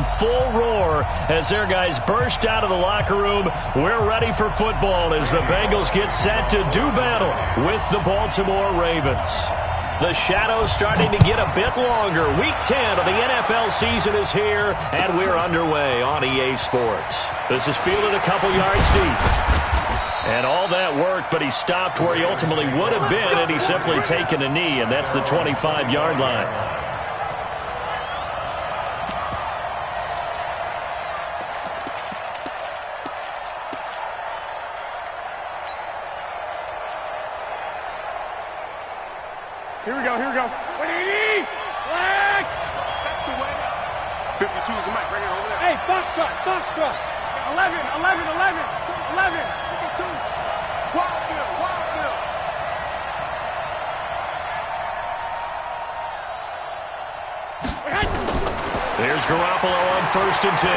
in full roar as their guys burst out of the locker room. We're ready for football as the Bengals get set to do battle with the Baltimore Ravens. The shadows starting to get a bit longer. Week 10 of the NFL season is here, and we're underway on EA Sports. This is fielded a couple yards deep. And all that worked, but he stopped where he ultimately would have been, and he's simply taken a knee, and that's the 25-yard line. Here we go, here we go. 180! Flag! That's the way. 52 is the mic right here over there. Hey, Foxtrot. 11. 52. Wildville. There's Garoppolo on 1st and 10.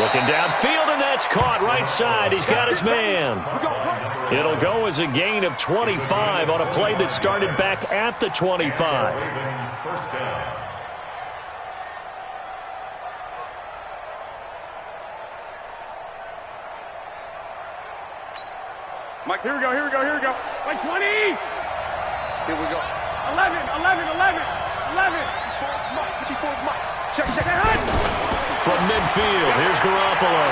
Looking downfield, and that's caught right side. He's got his man. It'll go as a gain of 25 on a play that started back at the 25. First down. Mike, here we go. Like 20. Here we go. 11. 54, Mike. Check. From midfield, here's Garoppolo.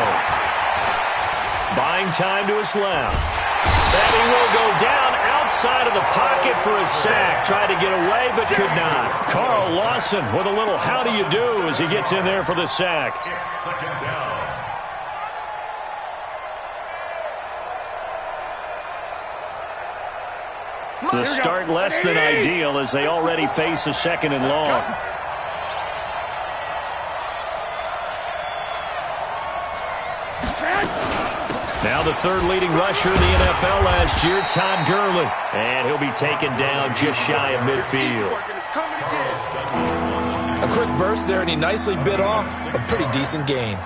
Buying time to his left. And he will go down outside of the pocket for a sack. Tried to get away, but could not. Carl Lawson with a little how do you do as he gets in there for the sack. It's second down. The start less than ideal as they already face a 2nd and long. Now the third leading rusher in the NFL last year, Todd Gurley. And he'll be taken down just shy of midfield. A quick burst there, and he nicely bit off a pretty decent gain.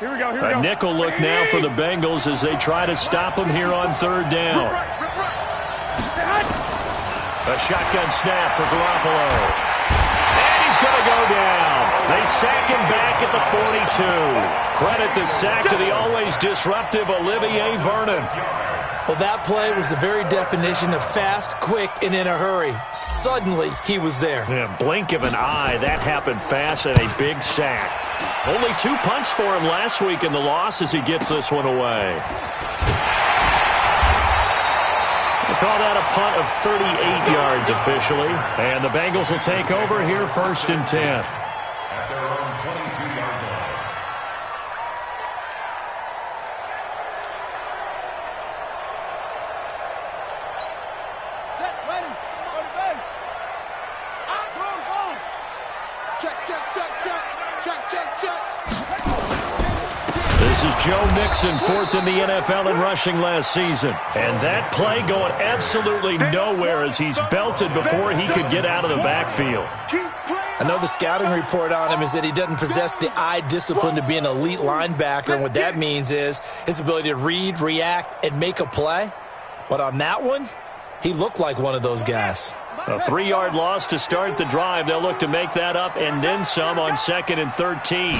Here we go. A nickel look now for the Bengals as they try to stop him here on 3rd down. A shotgun snap for Garoppolo. And he's going to go down. They sack him back at the 42. Credit the sack to the always disruptive Olivier Vernon. Well, that play was the very definition of fast, quick, and in a hurry. Suddenly, he was there. Yeah, blink of an eye, that happened fast, and a big sack. Only 2 punts for him last week in the loss as he gets this one away. We'll call that a punt of 38 yards officially. And the Bengals will take over here 1st and 10. At their own 22-yard line. Set, ready, go to base. Go. Check. This is Joe Mixon, 4th in the NFL in rushing last season. And that play going absolutely nowhere as he's belted before he could get out of the backfield. I know the scouting report on him is that he doesn't possess the eye discipline to be an elite linebacker, and what that means is his ability to read, react, and make a play. But on that one, he looked like one of those guys. A 3-yard loss to start the drive. They'll look to make that up and then some on 2nd and 13.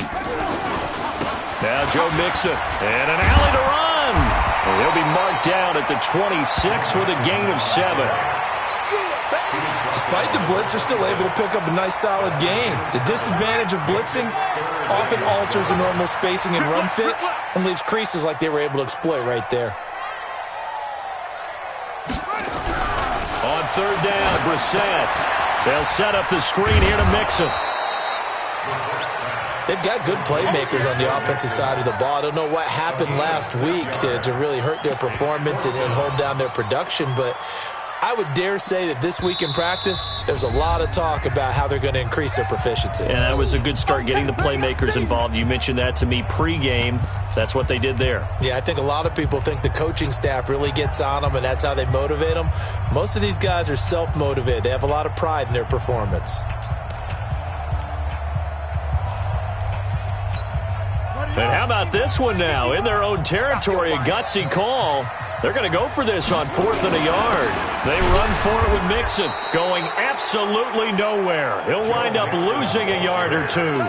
Now Joe Mixon, and an alley to run. And he'll be marked down at the 26 with a gain of 7. Despite the blitz, they're still able to pick up a nice solid gain. The disadvantage of blitzing often alters the normal spacing and run fits and leaves creases like they were able to exploit right there. On 3rd down, Brissett. They'll set up the screen here to Mixon. They've got good playmakers on the offensive side of the ball. I don't know what happened last week to really hurt their performance and hold down their production, but I would dare say that this week in practice, there's a lot of talk about how they're going to increase their proficiency. And that was a good start getting the playmakers involved. You mentioned that to me pregame. That's what they did there. Yeah, I think a lot of people think the coaching staff really gets on them, and that's how they motivate them. Most of these guys are self-motivated. They have a lot of pride in their performance. And how about this one now? In their own territory, a gutsy call. They're going to go for this on 4th and a yard. They run for it with Mixon, going absolutely nowhere. He'll wind up losing a yard or two.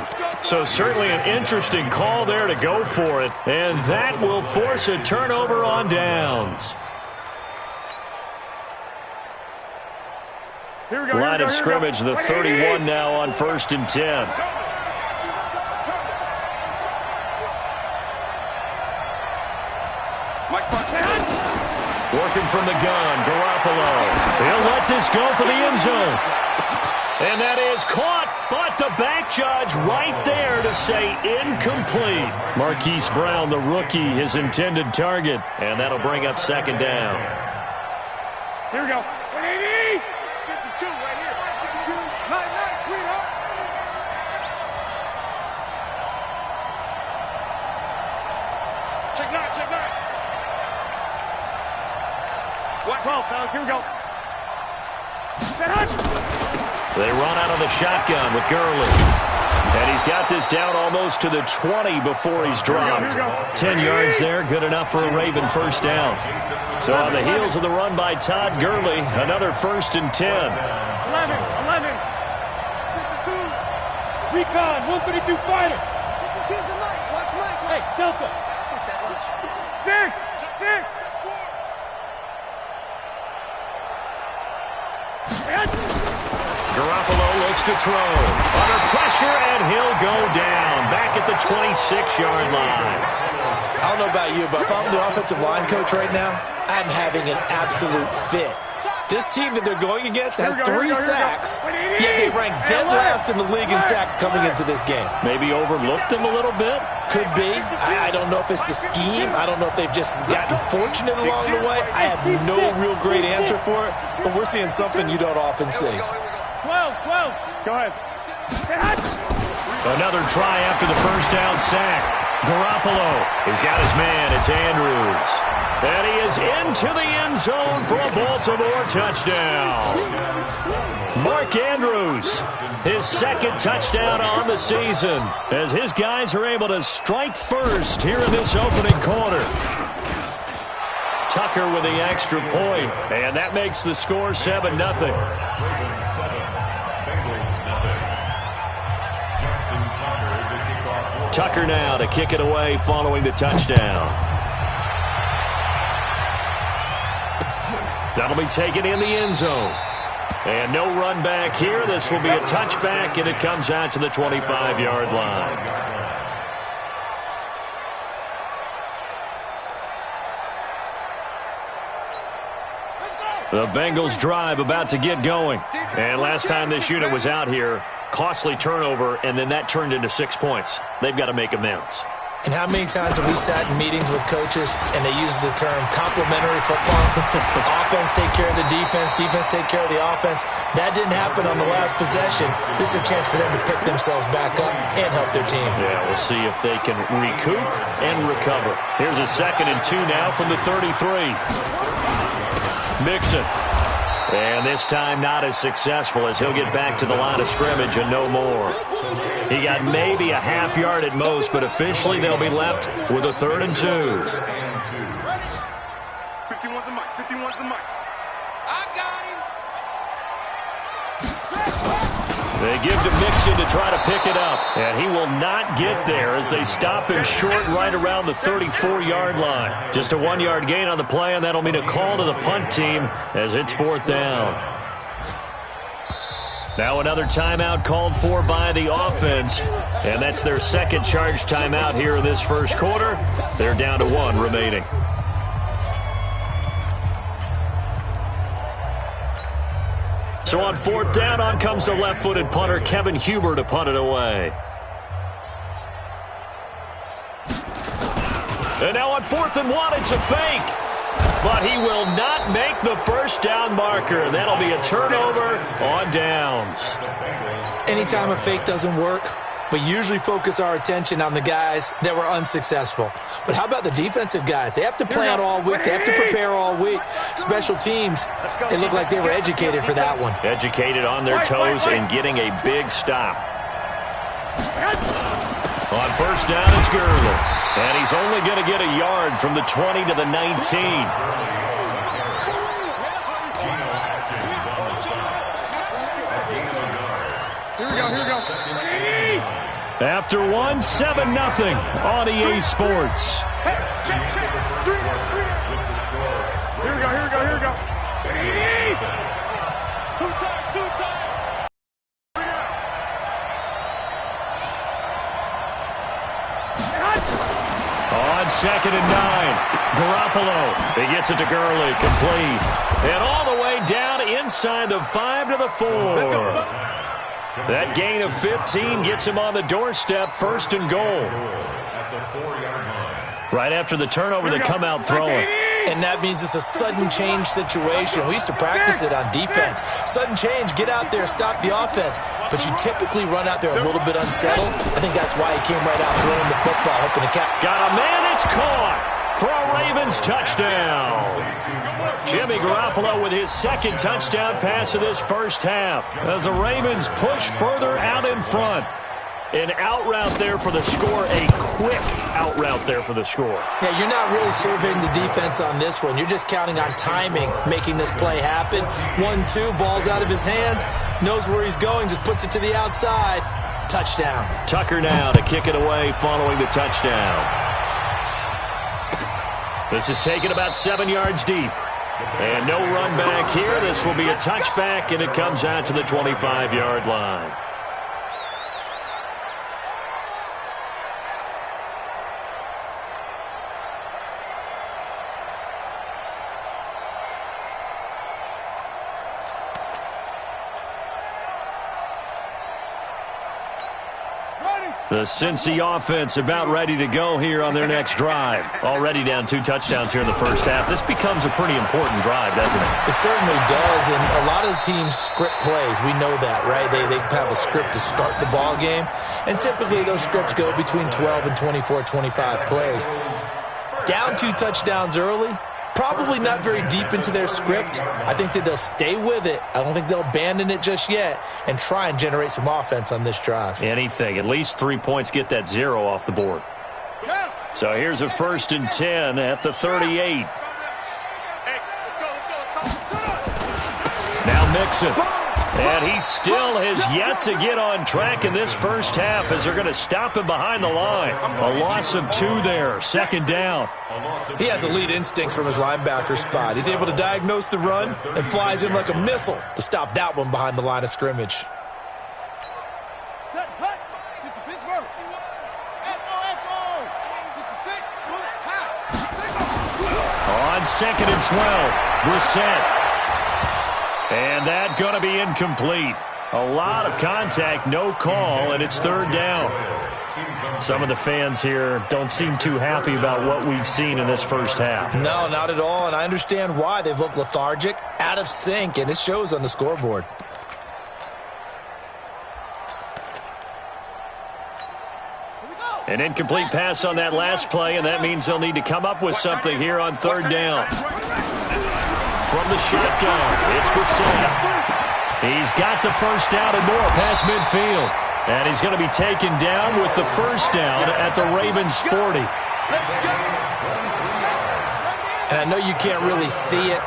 So certainly an interesting call there to go for it, and that will force a turnover on downs. Line of scrimmage, the 31 now on 1st and 10. Working from the gun, Garoppolo. He'll let this go for the end zone. And that is caught, but the back judge right there to say incomplete. Marquise Brown, the rookie, his intended target, and that'll bring up 2nd down. Here we go. 180. 52 right here. Nice, sweetheart. Check nine. 12, fellas, here we go. They run out of the shotgun with Gurley. And he's got this down almost to the 20 before he's dropped. 10 yards there, good enough for a Raven 1st down. So on the heels of the run by Todd Gurley, another 1st and 10. 11. 52. Recon, 132 fighter. 52's the Mike. Watch Mike. Hey, Delta. 6. Garoppolo looks to throw. Under pressure, and he'll go down. Back at the 26-yard line. I don't know about you, but if I'm the offensive line coach right now, I'm having an absolute fit. This team that they're going against has 3 sacks, yet they rank dead last in the league in sacks coming into this game. Maybe overlooked them a little bit? Could be. I don't know if it's the scheme. I don't know if they've just gotten fortunate along the way. I have no real great answer for it, but we're seeing something you don't often see. 12. Go ahead. Another try after the 1st down sack. Garoppolo, he's got his man. It's Andrews. And he is into the end zone for a Baltimore touchdown. Mark Andrews, his 2nd touchdown on the season, as his guys are able to strike first here in this opening quarter. Tucker with the extra point, and that makes the score 7-0. Tucker now to kick it away following the touchdown. That'll be taken in the end zone. And no run back here. This will be a touchback, and it comes out to the 25-yard line. The Bengals drive about to get going. And last time this unit was out here, costly turnover, and then that turned into 6 points. They've got to make amends. And how many times have we sat in meetings with coaches and they use the term complementary football? Offense take care of the defense, defense take care of the offense. That didn't happen on the last possession. This is a chance for them to pick themselves back up and help their team. Yeah, we'll see if they can recoup and recover. Here's a 2nd and 2 now from the 33. Mixon. And this time not as successful, as he'll get back to the line of scrimmage and no more. He got maybe a half yard at most, but officially they'll be left with a 3rd and 2. 51's the mic. 51's the mic. I got him. They give to Mixon to try to pick it up, and he will not get there as they stop him short right around the 34-yard line. Just a 1-yard gain on the play, and that'll mean a call to the punt team as it's 4th down. Now another timeout called for by the offense, and that's their 2nd charge timeout here in this 1st quarter. They're down to 1 remaining. So on 4th down, on comes the left-footed punter, Kevin Huber, to punt it away. And now on 4th and 1, it's a fake. But he will not make the 1st down marker. That'll be a turnover on downs. Anytime a fake doesn't work, we usually focus our attention on the guys that were unsuccessful. But how about the defensive guys? They have to plan all week. They have to prepare all week. Special teams, they look like they were educated for that one. Educated on their toes and getting a big stop. On 1st down, it's Gurley. And he's only going to get a yard from the 20 to the 19. Here we go. After one, 7-0 on EA Sports. Here we go. Two times. On 2nd and 9, Garoppolo. He gets it to Gurley, complete. And all the way down inside the 5 to the 4. That gain of 15 gets him on the doorstep, 1st and goal. Right after the turnover, they come out throwing. And that means it's a sudden change situation. We used to practice it on defense. Sudden change, get out there, stop the offense. But you typically run out there a little bit unsettled. I think that's why he came right out throwing the football, hoping to catch. Got a man, it's caught for a Ravens touchdown. Jimmy Garoppolo with his 2nd touchdown pass of this first half as the Ravens push further out in front. An out route there for the score, a quick out route there for the score. Yeah, you're not really surveying the defense on this one. You're just counting on timing, making this play happen. 1-2, ball's out of his hands, knows where he's going, just puts it to the outside. Touchdown. Tucker now to kick it away following the touchdown. This is taken about 7 yards deep. And no run back here. This will be a touchback, and it comes out to the 25-yard line. The Cincy offense about ready to go here on their next drive. Already down 2 touchdowns here in the first half. This becomes a pretty important drive, doesn't it? It certainly does, and a lot of the teams script plays. We know that, right? They have a script to start the ball game, and typically those scripts go between 12 and 24, 25 plays. Down 2 touchdowns early, probably not very deep into their script. I think that they'll stay with it. I don't think they'll abandon it just yet and try and generate some offense on this drive. Anything. At least 3 points, get that 0 off the board. So here's a 1st and 10 at the 38. Now Mixon. And he still has yet to get on track in this first half as they're going to stop him behind the line. A loss of 2 there, 2nd down. He has elite instincts from his linebacker spot. He's able to diagnose the run and flies in like a missile to stop that one behind the line of scrimmage. On 2nd and 12, Brissett. And that going to be incomplete. A lot of contact, no call, and it's 3rd down. Some of the fans here don't seem too happy about what we've seen in this first half. No, not at all, and I understand why. They've looked lethargic, out of sync, and it shows on the scoreboard. An incomplete pass on that last play, and that means they'll need to come up with something here on 3rd down. From the shotgun, it's Brissett. He's got the first down and more past midfield. And he's going to be taken down with the first down at the Ravens' 40. And I know you can't really see it,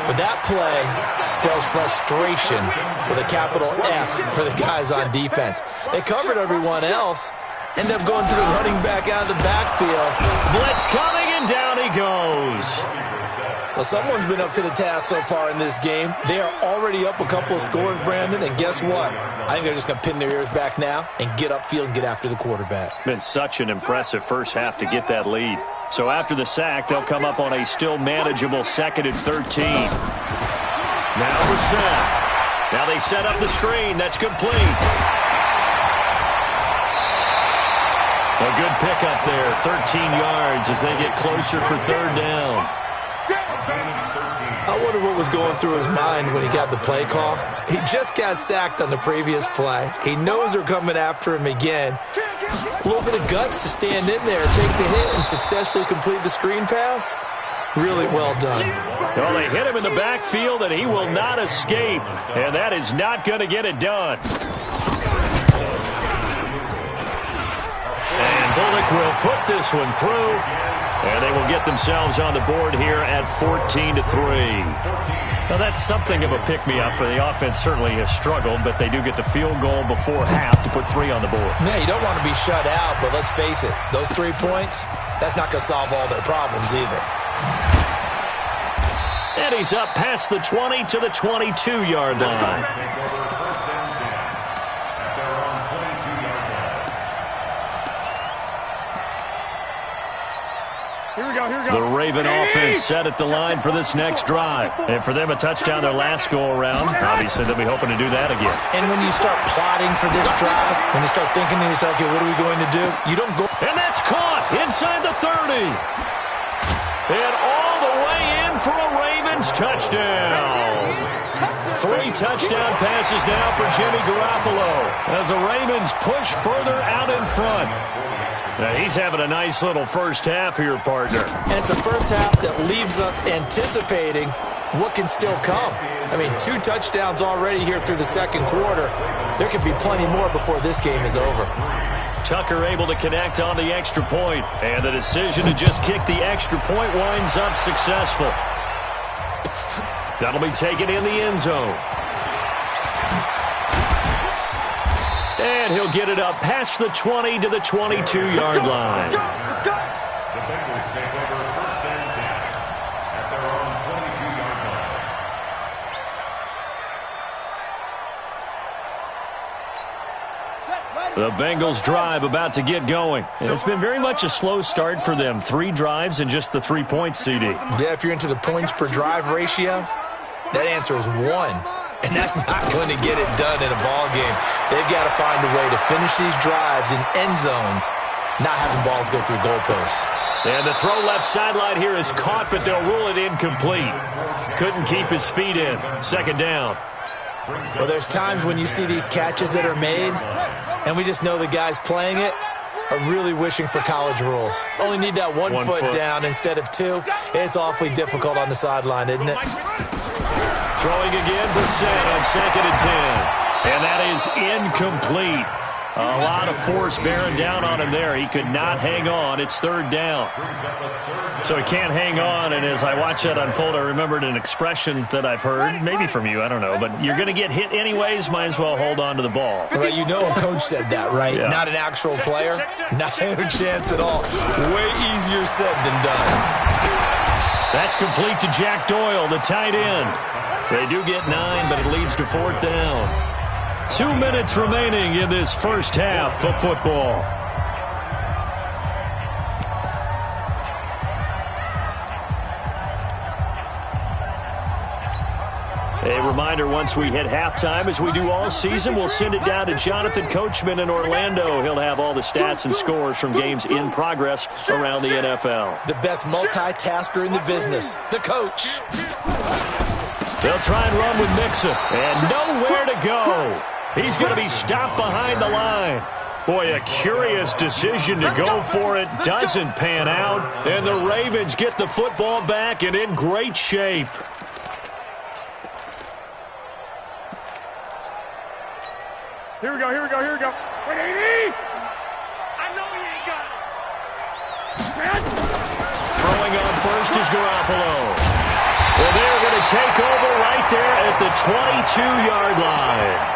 but that play spells frustration with a capital F for the guys on defense. They covered everyone else, end up going to the running back out of the backfield. Blitz coming, and down he goes. Well, someone's been up to the task so far in this game. They are already up a couple of scores, Brandon, and guess what? I think they're just going to pin their ears back now and get upfield and get after the quarterback. Been such an impressive first half to get that lead. So after the sack, they'll come up on a still manageable 2nd and 13. Now Brissett. Now they set up the screen. That's complete. A good pickup there, 13 yards as they get closer for 3rd down. I wonder what was going through his mind when he got the play call. He just got sacked on the previous play. He knows they're coming after him again. A little bit of guts to stand in there, take the hit, and successfully complete the screen pass. Really well done. Well, they hit him in the backfield, and he will not escape. And that is not going to get it done. And Bullock will put this one through, and they will get themselves on the board here at 14-3. Now, that's something of a pick-me-up. The offense certainly has struggled, but they do get the field goal before half to put 3 on the board. Yeah, you don't want to be shut out, but let's face it, those 3 points, that's not going to solve all their problems either. And he's up past the 20 to the 22-yard line. The Raven offense set at the line for this next drive. And for them, a touchdown their last go-around. Obviously, they'll be hoping to do that again. And when you start plotting for this drive, when you start thinking to yourself, okay, what are we going to do? You don't go. And that's caught inside the 30. And all the way in for a Ravens touchdown. 3 touchdown passes now for Jimmy Garoppolo as the Ravens push further out in front. Now, he's having a nice little first half here, partner. And it's a first half that leaves us anticipating what can still come. I mean, 2 touchdowns already here through the second quarter. There could be plenty more before this game is over. Tucker able to connect on the extra point, and the decision to just kick the extra point winds up successful. That'll be taken in the end zone. And he'll get it up past the 20 to the 22-yard line. The Bengals take over 1st and 10 at their own 22-yard line. The Bengals drive about to get going. And it's been very much a slow start for them. 3 drives and just the 3 points, CD. Yeah, if you're into the points per drive ratio, that answer is 1. And that's not going to get it done in a ball game. They've got to find a way to finish these drives in end zones, not having balls go through goalposts. And the throw left sideline here is caught, but they'll rule it incomplete. Couldn't keep his feet in. 2nd down. Well, there's times when you see these catches that are made, and we just know the guys playing it are really wishing for college rules. Only need that one foot down instead of 2. It's awfully difficult on the sideline, isn't it? Throwing again, Brissett on 2nd and 10. And that is incomplete. A lot of force bearing down on him there. He could not hang on. It's 3rd down. So he can't hang on, and as I watch that unfold, I remembered an expression that I've heard, maybe from you, I don't know, but you're going to get hit anyways, might as well hold on to the ball. Well, you know a coach said that, right? Yeah. Not an actual player. Not a chance at all. Way easier said than done. That's complete to Jack Doyle, the tight end. They do get 9, but it leads to 4th down. 2 minutes remaining in this first half of football. A reminder, once we hit halftime, as we do all season, we'll send it down to Jonathan Coachman in Orlando. He'll have all the stats and scores from games in progress around the NFL. The best multitasker in the business, the coach. They'll try and run with Mixon, and nowhere to go. He's going to be stopped behind the line. Boy, a curious decision to go for it. Doesn't pan out, and the Ravens get the football back and in great shape. Here we go. Wait, 80! I know he ain't got it. Throwing on first is Garoppolo. Well, they're going to take over right there at the 22-yard line.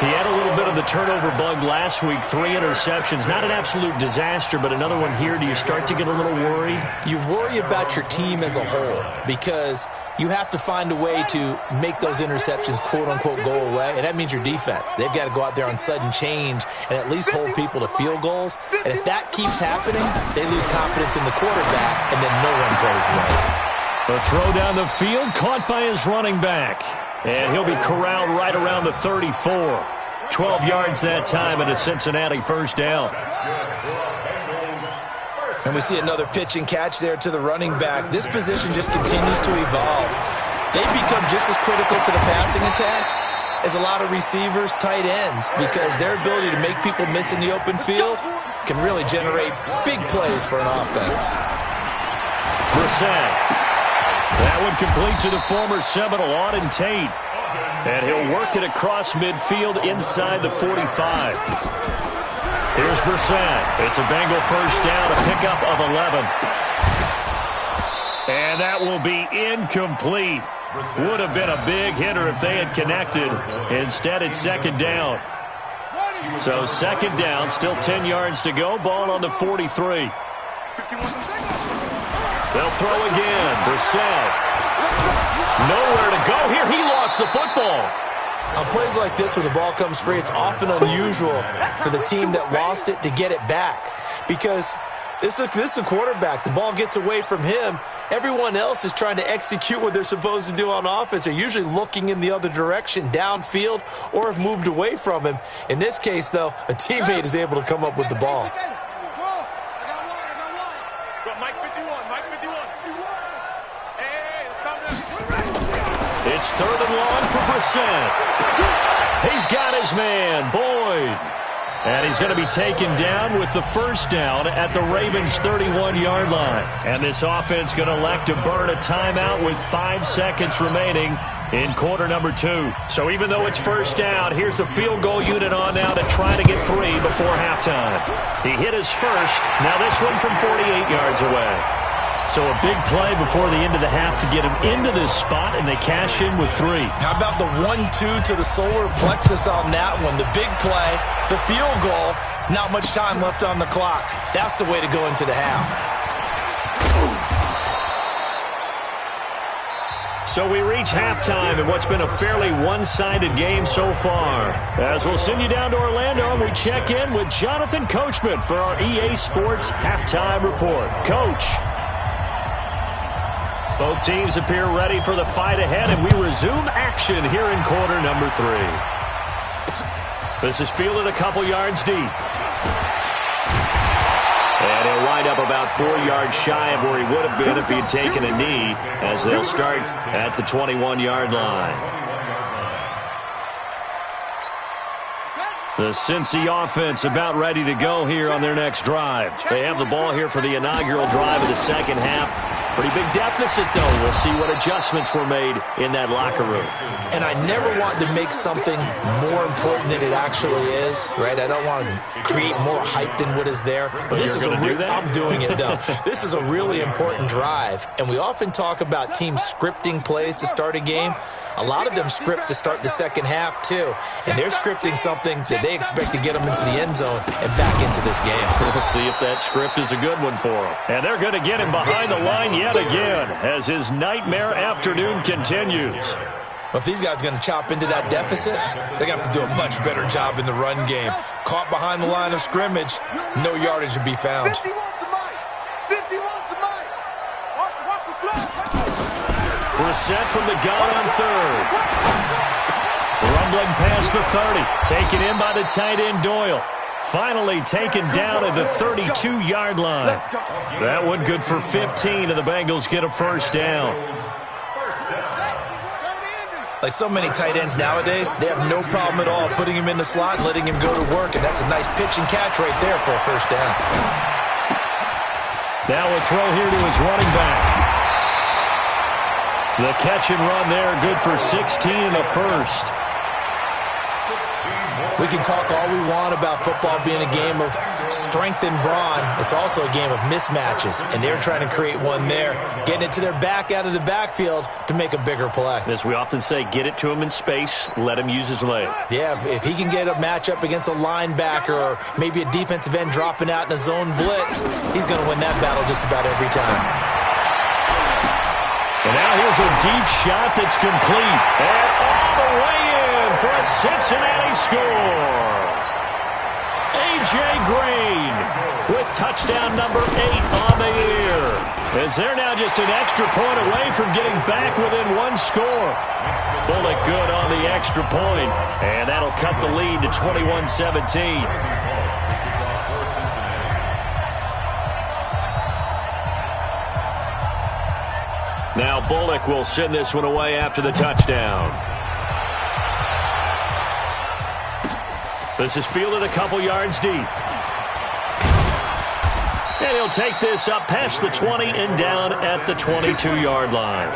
He had a little bit of the turnover bug last week, 3 interceptions. Not an absolute disaster, but another one here. Do you start to get a little worried? You worry about your team as a whole because you have to find a way to make those interceptions, quote-unquote, go away, and that means your defense. They've got to go out there on sudden change and at least hold people to field goals. And if that keeps happening, they lose confidence in the quarterback, and then no one plays well. A throw down the field, caught by his running back. And he'll be corralled right around the 34. 12 yards that time and a Cincinnati 1st down. And we see another pitch and catch there to the running back. This position just continues to evolve. They become just as critical to the passing attack as a lot of receivers, tight ends, because their ability to make people miss in the open field can really generate big plays for an offense. Brissett. That one complete to the former Seminole, Auden Tate. And he'll work it across midfield inside the 45. Here's Brissett. It's a Bengal first down, a pickup of 11. And that will be incomplete. Would have been a big hitter if they had connected. Instead, it's second down. So second down, still 10 yards to go. Ball on the 43. They'll throw again. Brissett. Nowhere to go here. He lost the football. On plays like this where the ball comes free, it's often unusual for the team that lost it to get it back. Because this is a quarterback. The ball gets away from him. Everyone else is trying to execute what they're supposed to do on offense. They're usually looking in the other direction, downfield, or have moved away from him. In this case, though, a teammate is able to come up with the ball. It's third and long for Brissett. He's got his man, Boyd. And he's going to be taken down with the first down at the Ravens' 31-yard line. And this offense going to elect to burn a timeout with 5 seconds remaining in quarter number 2. So even though it's first down, here's the field goal unit on now to try to get 3 before halftime. He hit his first. Now this one from 48 yards away. So a big play before the end of the half to get him into this spot, and they cash in with 3. How about the 1-2 to the solar plexus on that one? The big play, the field goal, not much time left on the clock. That's the way to go into the half. So we reach halftime in what's been a fairly one-sided game so far. As we'll send you down to Orlando, and we check in with Jonathan Coachman for our EA Sports Halftime Report. Coach. Both teams appear ready for the fight ahead, and we resume action here in quarter number 3. This is fielded a couple yards deep. And he'll wind up about 4 yards shy of where he would have been if he had taken a knee, as they'll start at the 21-yard line. The Cincy offense about ready to go here on their next drive. They have the ball here for the inaugural drive of the second half. Pretty big deficit, though. We'll see what adjustments were made in that locker room. And I never want to make something more important than it actually is, right? I don't want to create more hype than what is there. But this is I'm doing it, though. This is a really important drive. And we often talk about teams scripting plays to start a game. A lot of them script to start the second half, too. And they're scripting something that they expect to get them into the end zone and back into this game. We'll see if that script is a good one for them. And they're going to get him behind the line yet again as his nightmare afternoon continues. But if these guys are going to chop into that deficit, they got to do a much better job in the run game. Caught behind the line of scrimmage, no yardage to be found. Brissett from the gun on third. Rumbling past the 30. Taken in by the tight end Doyle. Finally taken down at the 32-yard line. That one good for 15, and the Bengals get a first down. Like so many tight ends nowadays, they have no problem at all putting him in the slot and letting him go to work, and that's a nice pitch and catch right there for a first down. Now a throw here to his running back. The catch and run there, good for 16 and a first. We can talk all we want about football being a game of strength and brawn. It's also a game of mismatches, and they're trying to create one there, getting it to their back out of the backfield to make a bigger play. As we often say, get it to him in space, let him use his leg. Yeah, if he can get a matchup against a linebacker or maybe a defensive end dropping out in a zone blitz, he's going to win that battle just about every time. And now here's a deep shot that's complete. And all the way in for a Cincinnati score. A.J. Green with touchdown number 8 on the year. As they're now just an extra point away from getting back within one score. Bullock good on the extra point. And that'll cut the lead to 21-17. Now Bullock will send this one away after the touchdown. This is fielded a couple yards deep. And he'll take this up past the 20 and down at the 22-yard line.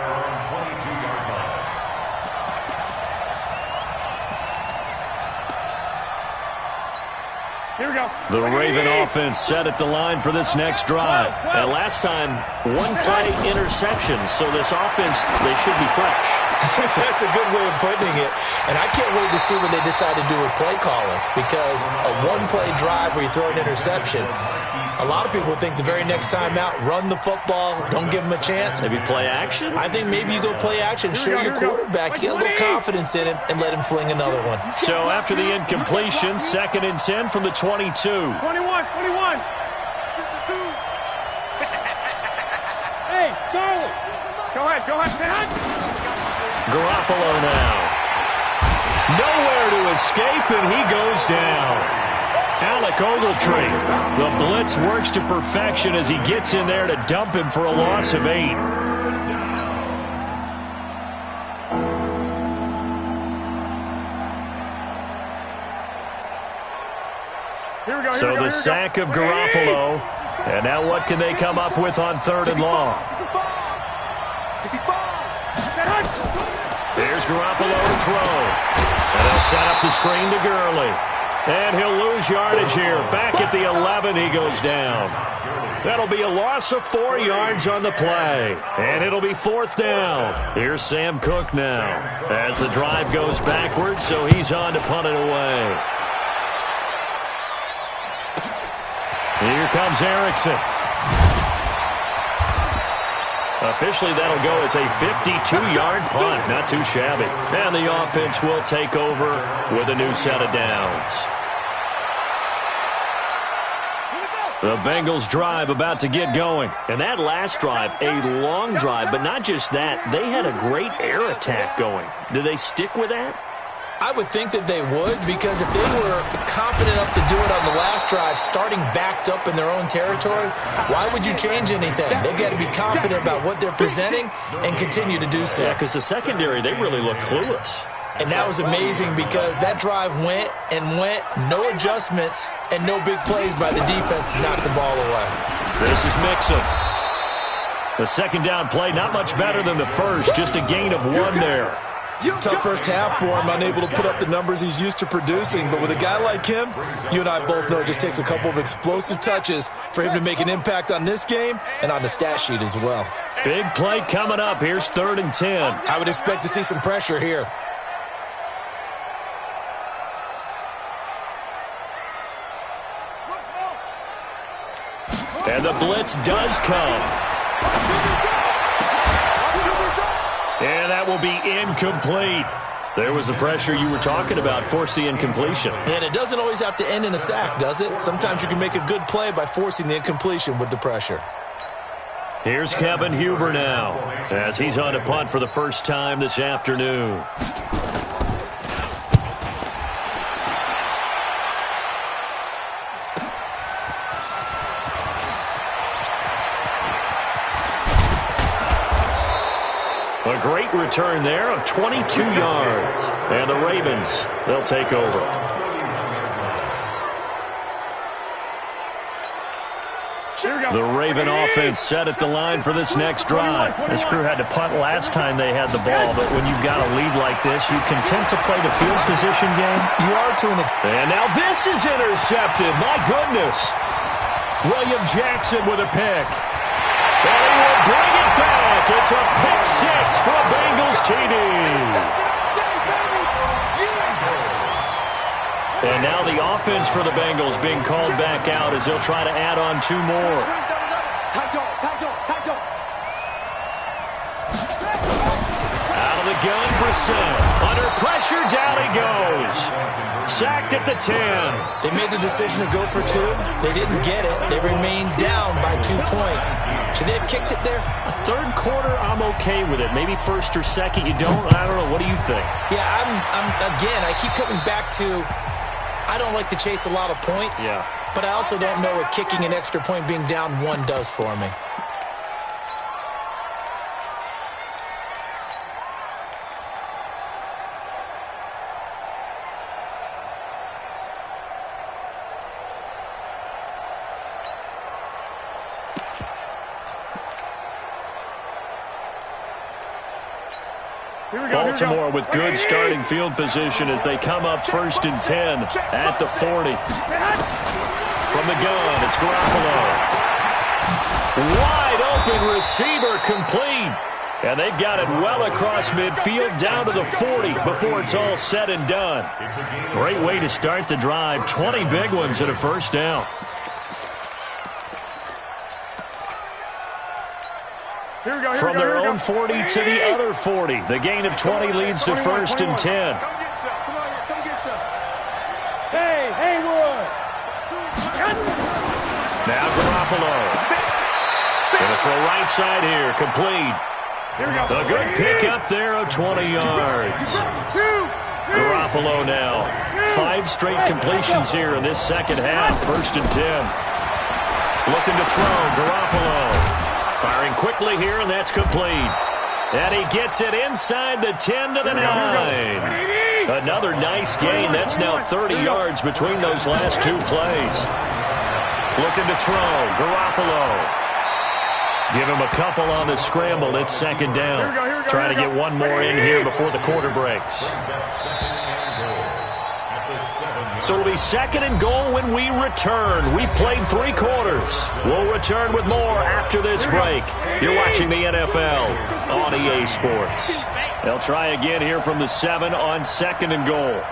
Here we go. The Raven offense set at the line for this next drive. And last time, one play interception, so this offense, they should be fresh. That's a good way of putting it. And I can't wait to see what they decide to do with play calling, because a one-play drive where you throw an interception, a lot of people think the very next time out, run the football, don't give them a chance. Maybe play action? I think maybe you go play action, show your quarterback, get a little confidence in him, and let him fling another one. So after the incompletion, 2nd and 10 from the 22. 21. Hey, Charlie. Go ahead. Garoppolo now. Nowhere to escape, and he goes down. Alec Ogletree. The blitz works to perfection as he gets in there to dump him for a loss of 8. So the sack of Garoppolo. And now what can they come up with on 3rd and long? Here's Garoppolo to throw. And he'll set up the screen to Gurley. And he'll lose yardage here. Back at the 11, he goes down. That'll be a loss of 4 yards on the play. And it'll be 4th down. Here's Sam Cook now as the drive goes backwards, so he's on to punt it away. Here comes Erickson. Officially, that'll go as a 52-yard punt. Not too shabby. And the offense will take over with a new set of downs. The Bengals drive about to get going. And that last drive, a long drive, but not just that. They had a great air attack going. Do they stick with that? I would think that they would, because if they were confident enough to do it on the last drive, starting backed up in their own territory, why would you change anything? They've got to be confident about what they're presenting and continue to do so. Yeah, because the secondary, they really look clueless. And that was amazing because that drive went, no adjustments, and no big plays by the defense to knock the ball away. This is Mixon. The second down play, not much better than the first, just a gain of 1 there. Tough first half for him, unable to put up the numbers he's used to producing. But with a guy like him, you and I both know it just takes a couple of explosive touches for him to make an impact on this game and on the stat sheet as well. Big play coming up. Here's 3rd and 10. I would expect to see some pressure here. And the blitz does come. And that will be incomplete. There was the pressure you were talking about, force the incompletion. And it doesn't always have to end in a sack, does it? Sometimes you can make a good play by forcing the incompletion with the pressure. Here's Kevin Huber now, as he's on a punt for the first time this afternoon. A great return there of 22 yards. And the Ravens, they'll take over. The Raven offense set at the line for this next drive. This crew had to punt last time they had the ball, but when you've got a lead like this, you content to play the field position game? You are to an extent. And now this is intercepted. My goodness. William Jackson with a pick. And he will bring it back. It's a pick 6 for a Bengals TD. And now the offense for the Bengals being called back out as they'll try to add on 2 more. Out of the gun, Brissett. Under pressure, down he goes. Sacked at the 10. They made the decision to go for 2. They didn't get it. They remained down by 2 points. Should they have kicked it there? A third quarter, I'm okay with it. Maybe first or second, you don't. I don't know. What do you think? Yeah, again, I keep coming back to, I don't like to chase a lot of points. Yeah. But I also don't know what kicking an extra point being down 1 does for me. Baltimore with good starting field position as they come up 1st and 10 at the 40. From the gun, it's Garoppolo. Wide open receiver complete. And they've got it well across midfield down to the 40 before it's all said and done. Great way to start the drive. 20 big ones and a first down. From their own 40 to the other 40. The gain of 20 leads to 1st and 10. Hey, Haywood. Now Garoppolo. Gonna throw right side here. Complete. A good pick up there of 20 yards. Garoppolo now. 5 straight completions here in this second half. 1st and 10. Looking to throw. Garoppolo. Firing quickly here, and that's complete. And he gets it inside the 10 to the 9. Another nice gain. That's now 30 yards between those last 2 plays. Looking to throw. Garoppolo. Give him a couple on the scramble. It's 2nd down. Trying to get one more in here before the quarter breaks. So it'll be 2nd and goal when we return. We played 3 quarters. We'll return with more after this break. You're watching the NFL on EA Sports. They'll try again here from the 7 on 2nd and goal.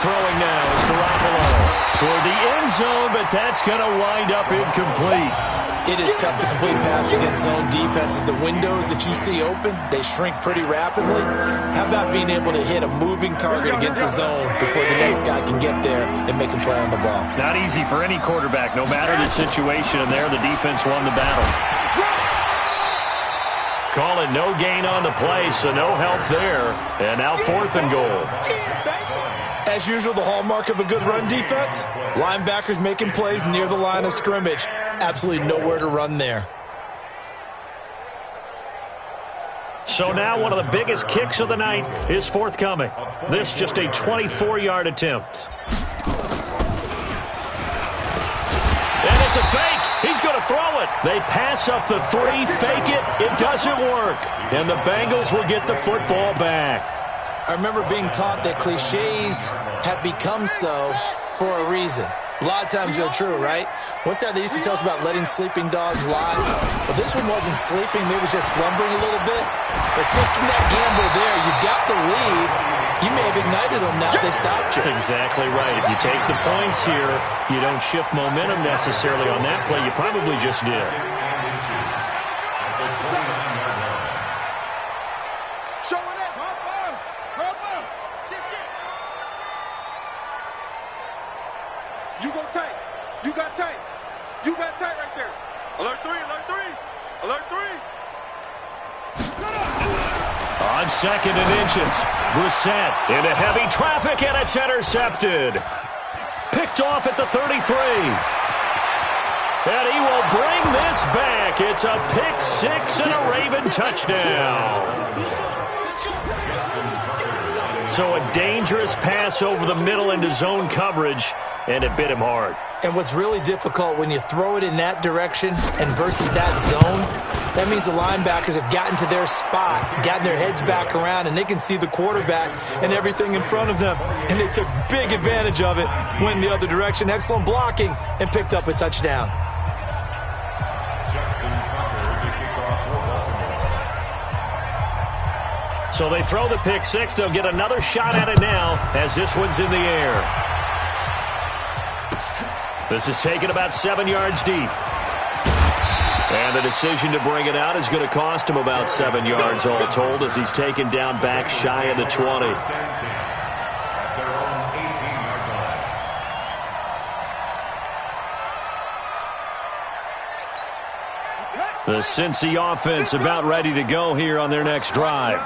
Throwing now is Garoppolo toward the end zone, but that's going to wind up incomplete. It is tough to complete pass against zone defenses. The windows that you see open, they shrink pretty rapidly. How about being able to hit a moving target against a zone before the next guy can get there and make a play on the ball? Not easy for any quarterback, no matter the situation, and there the defense won the battle. Call it no gain on the play, so no help there. And now 4th and goal. As usual, the hallmark of a good run defense, linebackers making plays near the line of scrimmage. Absolutely nowhere to run there. So now one of the biggest kicks of the night is forthcoming. This just a 24-yard attempt. And it's a fake. He's going to throw it. They pass up the 3, fake it. It doesn't work. And the Bengals will get the football back. I remember being taught that cliches have become so for a reason. A lot of times they're true, right? What's that they used to tell us about letting sleeping dogs lie? Well, this one wasn't sleeping. Maybe it was just slumbering a little bit. But taking that gamble there, you got the lead. You may have ignited them. Now they stopped you. That's exactly right. If you take the points here, you don't shift momentum necessarily on that play. You probably just did. You go tight. You got tight. You got tight right there. Alert 3, alert 3. Alert 3. On 2nd and inches. Brissett into heavy traffic, and it's intercepted. Picked off at the 33. And he will bring this back. It's a pick 6 and a Raven touchdown. So a dangerous pass over the middle into zone coverage, and it bit him hard. And what's really difficult when you throw it in that direction and versus that zone, that means the linebackers have gotten to their spot, gotten their heads back around, and they can see the quarterback and everything in front of them. And they took big advantage of it, went the other direction, excellent blocking, and picked up a touchdown. So they throw the pick 6. They'll get another shot at it now as this one's in the air. This is taken about 7 yards deep. And the decision to bring it out is going to cost him about 7 yards all told as he's taken down back shy of the 20. The Cincy offense about ready to go here on their next drive.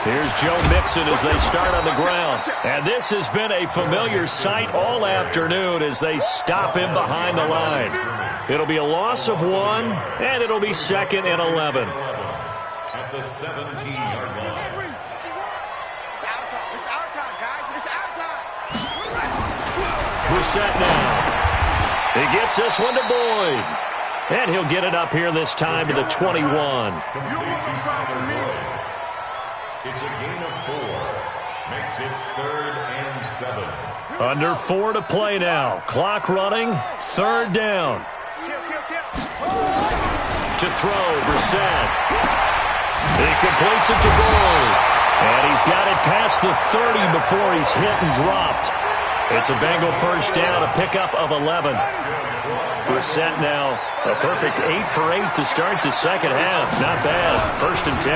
Here's Joe Mixon as they start on the ground. And this has been a familiar sight all afternoon as they stop him behind the line. It'll be a loss of 1, and it'll be 2nd and 11. At the 17-yard line. It's our time, guys. It's our time. Brissett now. He gets this one to Boyd. And he'll get it up here this time to the 21. It's a gain of 4. Makes it 3rd and 7. Under 4 to play now. Clock running. 3rd down. To throw, Brissett. He completes it to Boyd. And he's got it past the 30 before he's hit and dropped. It's a Bengal first down, a pickup of 11. Brissett now a perfect 8 for 8 to start the second half. Not bad. 1st and 10.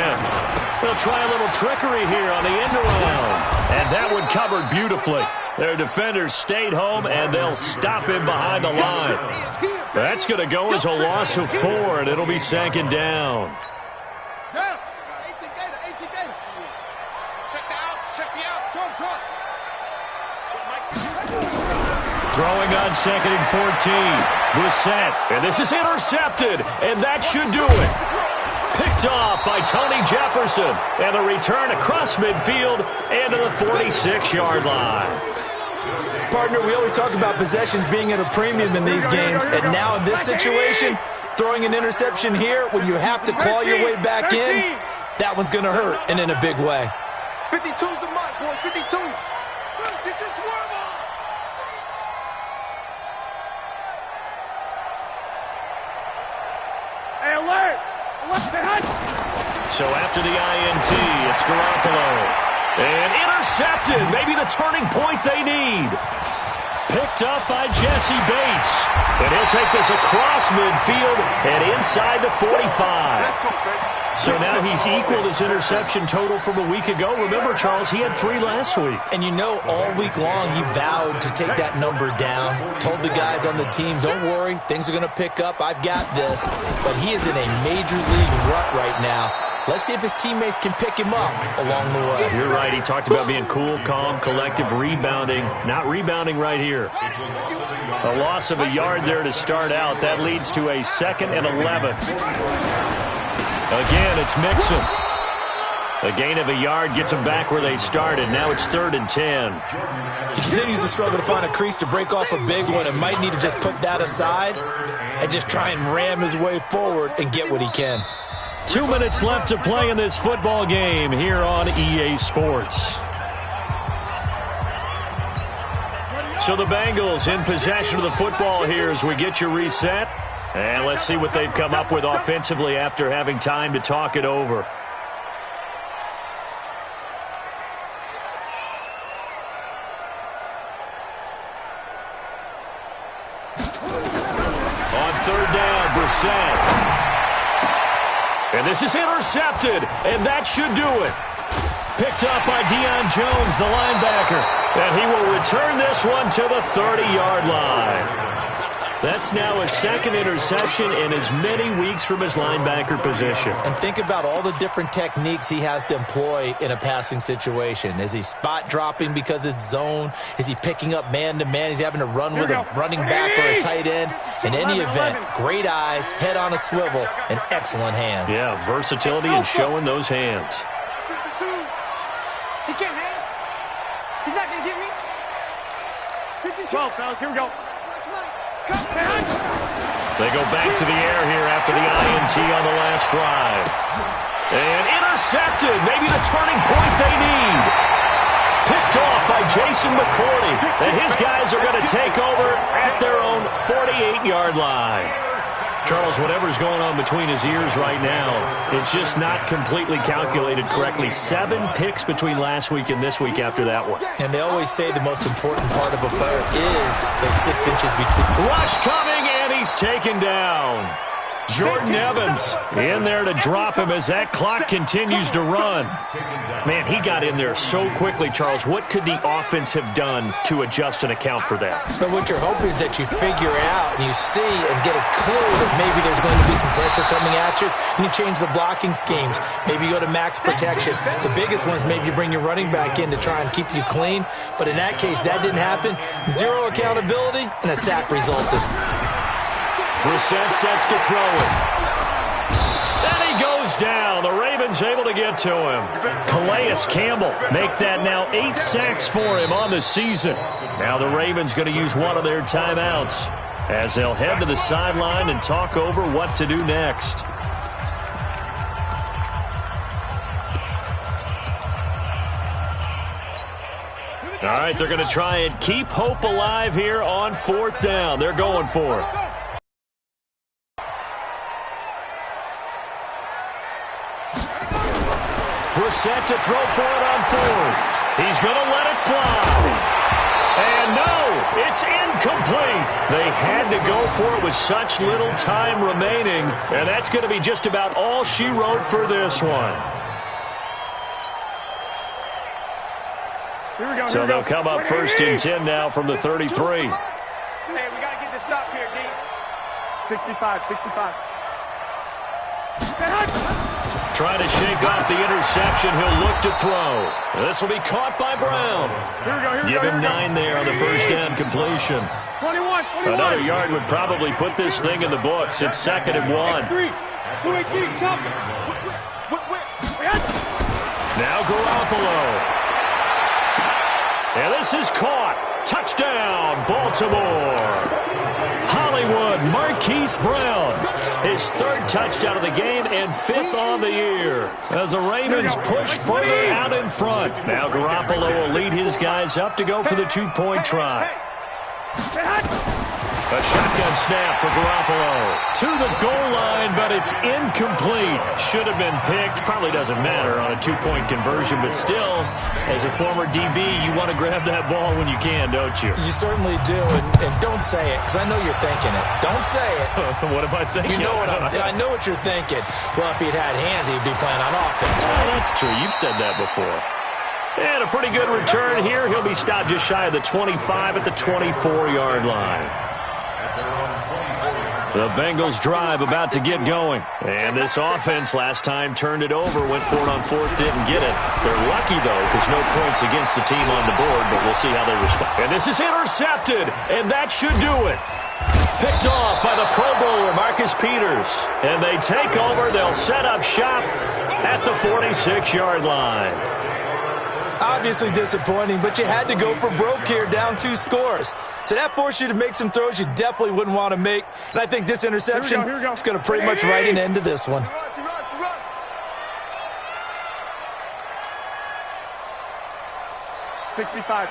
They'll try a little trickery here on the end around. And that one covered beautifully. Their defenders stayed home, and they'll stop him behind the line. That's going to go as a loss of 4, and it'll be 2nd down. Throwing on 2nd and 14. Brissett, and this is intercepted, and that should do it. Picked off by Tony Jefferson, and the return across midfield and to the 46-yard line. Partner, we always talk about possessions being at a premium in these games, and now in this situation, throwing an interception here when you have to claw your way back in, that one's going to hurt, and in a big way. 52's the mark, boy, 52. Get your swerve on. Hey, alert! So after the INT, it's Garoppolo. And intercepted. Maybe the turning point they need. Picked up by Jesse Bates. And he'll take this across midfield and inside the 45. So now he's equaled his interception total from a week ago. Remember, Charles, he had 3 last week. And you know, all week long he vowed to take that number down. Told the guys on the team, don't worry, things are going to pick up. I've got this. But he is in a major league rut right now. Let's see if his teammates can pick him up along the way. You're right. He talked about being cool, calm, collective, rebounding. Not rebounding right here. A loss of a yard there to start out. That leads to a 2nd and 11. Again, it's Mixon. A gain of a yard gets them back where they started. Now it's 3rd and 10. He continues to struggle to find a crease to break off a big one and might need to just put that aside and just try and ram his way forward and get what he can. 2 minutes left to play in this football game here on EA Sports. So the Bengals in possession of the football here as we get you reset. And let's see what they've come up with offensively after having time to talk it over. On 3rd down, Brissett. And this is intercepted, and that should do it. Picked up by Deion Jones, the linebacker. And he will return this one to the 30-yard line. That's now his 2nd interception in as many weeks from his linebacker position. And think about all the different techniques he has to employ in a passing situation. Is he spot dropping because it's zone? Is he picking up man-to-man? Is he having to run with a running back or a tight end? In any event, great eyes, head on a swivel, and excellent hands. Yeah, versatility and showing those hands. He can't hang. He's not going to get me. 12, fellas, here we go. They go back to the air here after the INT on the last drive. And intercepted. Maybe the turning point they need. Picked off by Jason McCourty. And his guys are going to take over at their own 48-yard line. Charles, whatever's going on between his ears right now, it's just not completely calculated correctly. 7 picks between last week and this week after that one. And they always say the most important part of a player is those 6 inches between. Rush coming, and he's taken down. Jordan Evans in there to drop him as that clock continues to run. Man, he got in there so quickly, Charles. What could the offense have done to adjust and account for that? But what you're hoping is that you figure out and you see and get a clue that maybe there's going to be some pressure coming at you, and you change the blocking schemes. Maybe you go to max protection. The biggest one is maybe you bring your running back in to try and keep you clean. But in that case, that didn't happen. 0 accountability, and a sack resulted. Brissett sets to throw it. And he goes down. The Ravens Ravens able to get to him. Calais Campbell make that now 8 sacks for him on the season. Now the Ravens going to use one of their timeouts as they'll head to the sideline and talk over what to do next. All right, they're going to try and keep hope alive here on 4th down. They're going for it. Brissett to throw for it on 4th. He's going to let it fly. And no, it's incomplete. They had to go for it with such little time remaining, and that's going to be just about all she wrote for this one. So they'll come up 1st and 10 now from the 33. Hey, we got to get this stop here, D. 65. Trying to shake off the interception. He'll look to throw. This will be caught by Brown. Give him 9 there on the first down completion. 21. Another yard would probably put this thing in the books. It's 2nd and 1. 218, jump. Now Garoppolo. And this is caught. Touchdown, Baltimore. Hollywood, Marquise Brown. His 3rd touchdown of the game and 5th on the year. As the Ravens push further out in front. Now Garoppolo will lead his guys up to go for the 2-point try. A shotgun snap for Garoppolo. To the goal line, but it's incomplete. Should have been picked. Probably doesn't matter on a 2-point conversion, but still, as a former DB, you want to grab that ball when you can, don't you? You certainly do, and don't say it, because I know you're thinking it. Don't say it. What am I thinking? You know I know what you're thinking. Well, if he'd had hands, he'd be playing on offense. Oh, that's true. You've said that before. And a pretty good return here. He'll be stopped just shy of the 25 at the 24-yard line. The Bengals drive about to get going. And this offense last time turned it over, went for it on 4th, didn't get it. They're lucky, though, because no points against the team on the board, but we'll see how they respond. And this is intercepted, and that should do it. Picked off by the Pro Bowler, Marcus Peters. And they take over. They'll set up shop at the 46-yard line. Obviously disappointing, but you had to go for broke here, down 2 scores. So that forced you to make some throws you definitely wouldn't want to make. And I think this interception is going to pretty much write an end to this one. 65.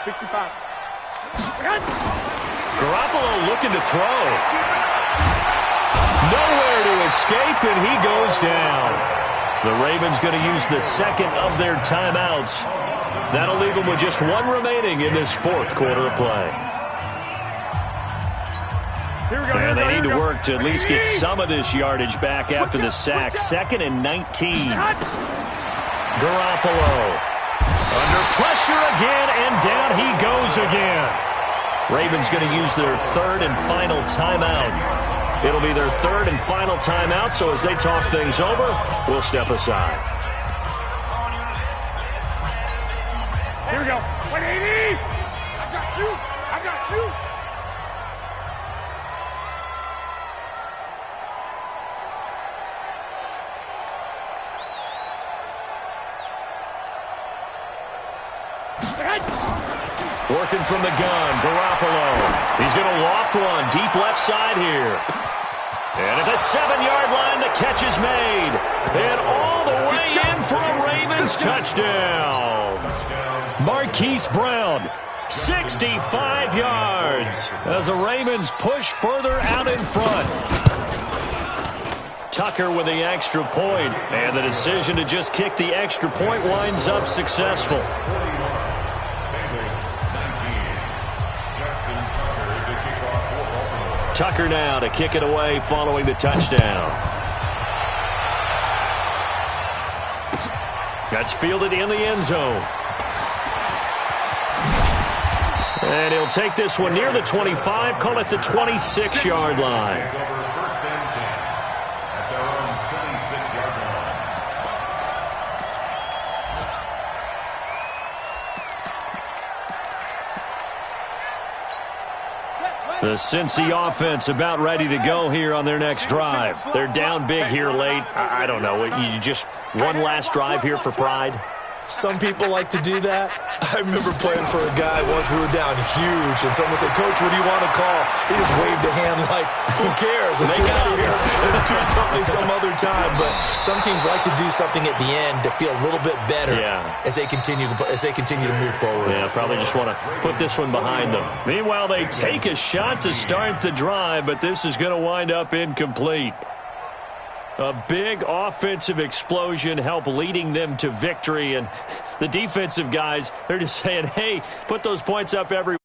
Garoppolo looking to throw. Nowhere to escape, and he goes down. The Ravens going to use the 2nd of their timeouts. That'll leave them with just 1 remaining in this 4th quarter of play. And they need to work to at least get some of this yardage back after the sack. 2nd and 19. Garoppolo. Under pressure again, and down he goes again. Ravens going to use their 3rd and final timeout. It'll be their 3rd and final timeout, so as they talk things over, we'll step aside. Here we go. 180. I got you. Working from the gun, Garoppolo. He's going to loft one deep left side here. And at the 7-yard line, the catch is made. And all the way in for a Ravens touchdown. Marquise Brown, 65 yards as the Ravens push further out in front. Tucker with the extra point, and the decision to just kick the extra point winds up successful. Tucker now to kick it away following the touchdown. That's fielded in the end zone. And he'll take this one near the 25, call it the 26-yard line. The Cincy offense about ready to go here on their next drive. They're down big here late. I don't know. You just one last drive here for pride? Some people like to do that. I remember playing for a guy once. We were down huge, and someone said, "Coach, what do you want to call?" He just waved a hand like, "Who cares? Let's get out of here and do something some other time." But some teams like to do something at the end to feel a little bit better as they continue to move forward. Yeah, probably just want to put this one behind them. Meanwhile, they take a shot to start the drive, but this is going to wind up incomplete. A big offensive explosion helped leading them to victory, and the defensive guys, they're just saying, hey, put those points up every